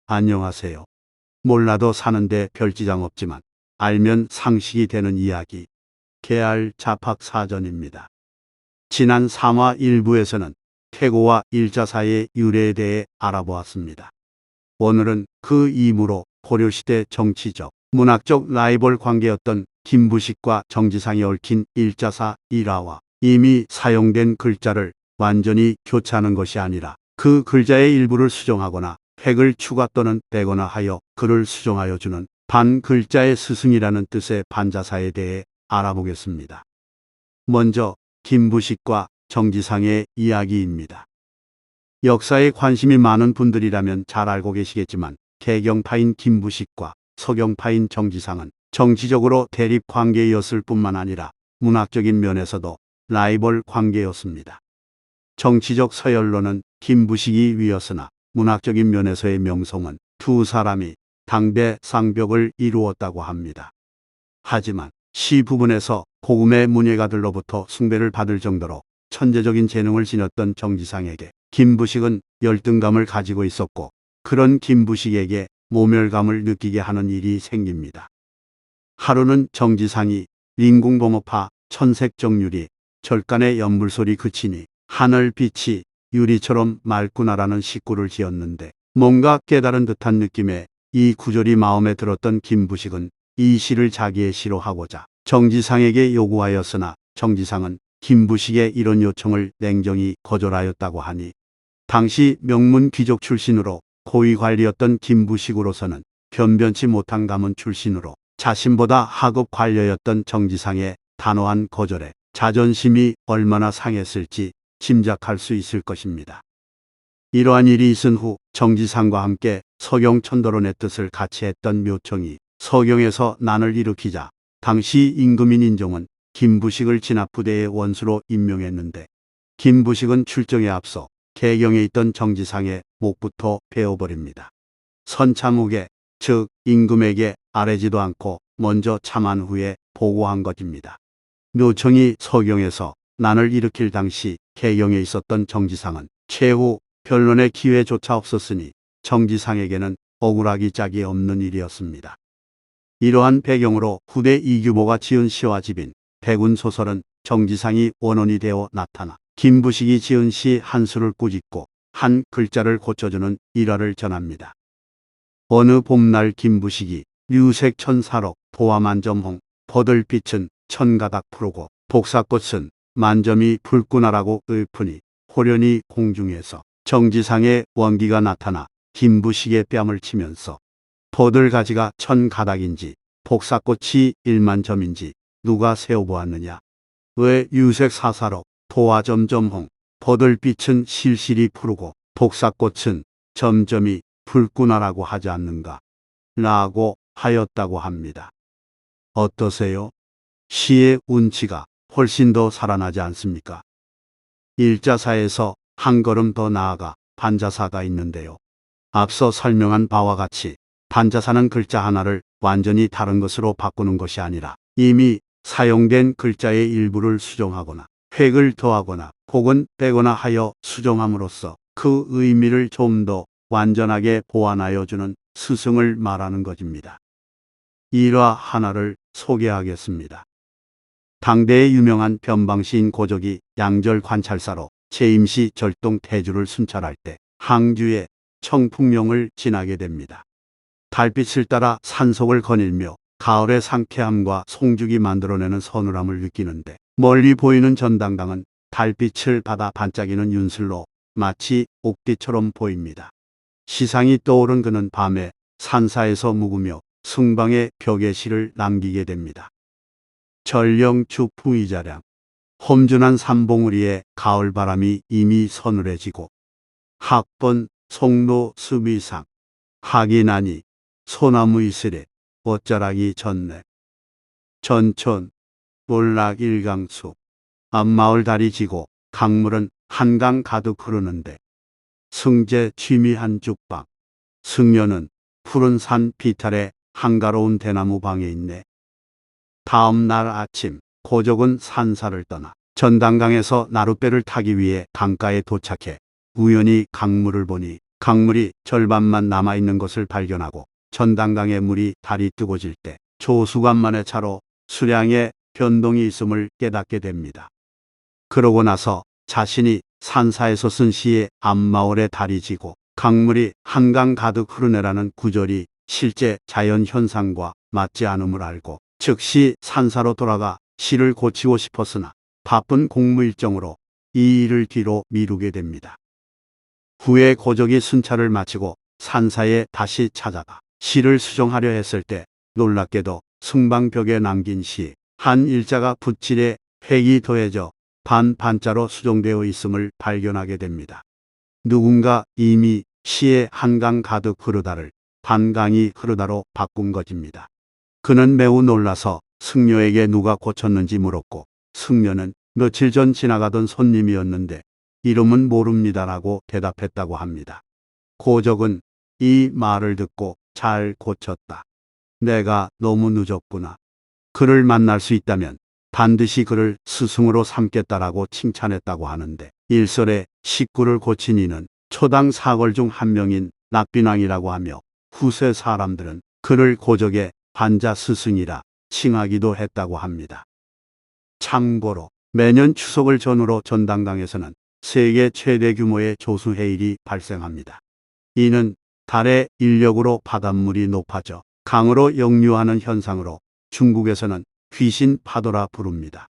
안녕하세요. 몰라도 사는데 별지장 없지만 알면 상식이 되는 이야기. 개알 잡학사전입니다. 지난 3화 1부에서는 태고와 일자사의 유래에 대해 알아보았습니다. 오늘은 그 이후로 고려시대 정치적, 문학적 라이벌 관계였던 김부식과 정지상이 얽힌 일자사 일화와 이미 사용된 글자를 완전히 교체하는 것이 아니라 그 글자의 일부를 수정하거나 획을 추가 또는 빼거나 하여 글을 수정하여 주는 반글자의 스승이라는 뜻의 반자사에 대해 알아보겠습니다. 먼저 김부식과 정지상의 이야기입니다. 역사에 관심이 많은 분들이라면 잘 알고 계시겠지만 개경파인 김부식과 서경파인 정지상은 정치적으로 대립 관계였을 뿐만 아니라 문학적인 면에서도 라이벌 관계였습니다. 정치적 서열로는 김부식이 위였으나 문학적인 면에서의 명성은 두 사람이 당대 쌍벽을 이루었다고 합니다. 하지만 시 부분에서 고금의 문예가들로부터 숭배를 받을 정도로 천재적인 재능을 지녔던 정지상에게 김부식은 열등감을 가지고 있었고, 그런 김부식에게 모멸감을 느끼게 하는 일이 생깁니다. 하루는 정지상이 인궁봉업하 천색정유리 절간의 연불소리 그치니 하늘빛이 유리처럼 맑구나라는 식구를 지었는데, 뭔가 깨달은 듯한 느낌에 이 구절이 마음에 들었던 김부식은 이 시를 자기의 시로 하고자 정지상에게 요구하였으나 정지상은 김부식의 이런 요청을 냉정히 거절하였다고 하니, 당시 명문 귀족 출신으로 고위 관리였던 김부식으로서는 변변치 못한 가문 출신으로 자신보다 하급 관료였던 정지상의 단호한 거절에 자존심이 얼마나 상했을지 짐작할 수 있을 것입니다. 이러한 일이 있은 후 정지상과 함께 서경천도론의 뜻을 같이 했던 묘청이 서경에서 난을 일으키자 당시 임금인 인종은 김부식을 진압부대의 원수로 임명했는데, 김부식은 출정에 앞서 개경에 있던 정지상의 목부터 베어버립니다. 선참후계, 즉 임금에게 아뢰지도 않고 먼저 참한 후에 보고한 것입니다. 묘청이 서경에서 난을 일으킬 당시 개경에 있었던 정지상은 최후 변론의 기회조차 없었으니 정지상에게는 억울하기 짝이 없는 일이었습니다. 이러한 배경으로 후대 이규보가 지은 시와 집인 백운소설은 정지상이 원혼이 되어 나타나 김부식이 지은 시 한 수를 꾸짖고 한 글자를 고쳐주는 일화를 전합니다. 어느 봄날 김부식이 류색천사록 보화만점홍 버들빛은 천가닥 푸르고 복사꽃은 만점이 붉구나라고 읊으니 호련히 공중에서 정지상의 원기가 나타나 김부식의 뺨을 치면서 버들가지가 천가닥인지 복사꽃이 1만점인지 누가 세어보았느냐. 왜 유색사사록 보화점점홍 버들빛은 실실이 푸르고 복사꽃은 점점이 붉구나라고 하지 않는가 라고 하였다고 합니다. 어떠세요? 시의 운치가 훨씬 더 살아나지 않습니까? 일자사에서 한 걸음 더 나아가 반자사가 있는데요. 앞서 설명한 바와 같이 반자사는 글자 하나를 완전히 다른 것으로 바꾸는 것이 아니라 이미 사용된 글자의 일부를 수정하거나 획을 더하거나 혹은 빼거나 하여 수정함으로써 그 의미를 좀 더 완전하게 보완하여 주는 스승을 말하는 것입니다. 일화 하나를 소개하겠습니다. 당대의 유명한 변방시인 고적이 양절 관찰사로 재임시 절동 태주를 순찰할 때 항주의 청풍령을 지나게 됩니다. 달빛을 따라 산속을 거닐며 가을의 상쾌함과 송죽이 만들어내는 서늘함을 느끼는데, 멀리 보이는 전당강은 달빛을 받아 반짝이는 윤슬로 마치 옥디처럼 보입니다. 시상이 떠오른 그는 밤에 산사에서 묵으며 승방의 벽에 시를 남기게 됩니다. 전령 주풍이자량 험준한 산봉우리에 가을바람이 이미 서늘해지고, 학번 송로 수비상 학이 나니 소나무 이슬에 옷자락이 졌네. 전촌 몰락 일강수 앞마을 달이 지고 강물은 한강 가득 흐르는데, 승제 취미한 죽방 승려는 푸른 산 비탈에 한가로운 대나무 방에 있네. 다음 날 아침 고적은 산사를 떠나 전당강에서 나룻배를 타기 위해 강가에 도착해 우연히 강물을 보니 강물이 절반만 남아있는 것을 발견하고 전당강의 물이 달이 뜨거질 때 조수관만의 차로 수량의 변동이 있음을 깨닫게 됩니다. 그러고 나서 자신이 산사에서 쓴 시의 앞마을에 달이 지고 강물이 한강 가득 흐르네라는 구절이 실제 자연 현상과 맞지 않음을 알고 즉시 산사로 돌아가 시를 고치고 싶었으나 바쁜 공무 일정으로 이 일을 뒤로 미루게 됩니다. 후에 고적이 순찰을 마치고 산사에 다시 찾아가 시를 수정하려 했을 때 놀랍게도 승방벽에 남긴 시 한 일자가 붓질에 획이 더해져 반자로 수정되어 있음을 발견하게 됩니다. 누군가 이미 시의 한강 가득 흐르다를 반강이 흐르다로 바꾼 것입니다. 그는 매우 놀라서 승려에게 누가 고쳤는지 물었고 승려는 며칠 전 지나가던 손님이었는데 이름은 모릅니다라고 대답했다고 합니다. 고적은 이 말을 듣고 잘 고쳤다. 내가 너무 늦었구나. 그를 만날 수 있다면 반드시 그를 스승으로 삼겠다라고 칭찬했다고 하는데 일설에 식구를 고친 이는 초당 사걸 중 한 명인 낙빈왕이라고 하며 후세 사람들은 그를 고적의 반자 스승이라 칭하기도 했다고 합니다. 참고로 매년 추석을 전후로 전당강에서는 세계 최대 규모의 조수해일이 발생합니다. 이는 달의 인력으로 바닷물이 높아져 강으로 역류하는 현상으로 중국에서는 귀신 파도라 부릅니다.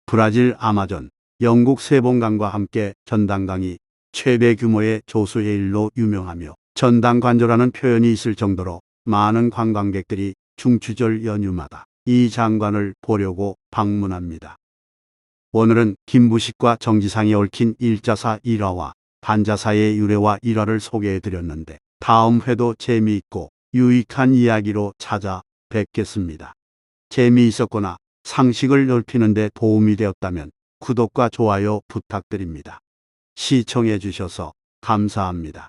브라질 아마존, 영국 세봉강과 함께 전당강이 최대 규모의 조수해일로 유명하며 전당관조라는 표현이 있을 정도로 많은 관광객들이 중추절 연휴마다 이 장관을 보려고 방문합니다. 오늘은 김부식과 정지상이 얽힌 일자사 일화와 반자사의 유래와 일화를 소개해 드렸는데 다음 회도 재미있고 유익한 이야기로 찾아뵙겠습니다. 재미있었거나 상식을 넓히는 데 도움이 되었다면 구독과 좋아요 부탁드립니다. 시청해 주셔서 감사합니다.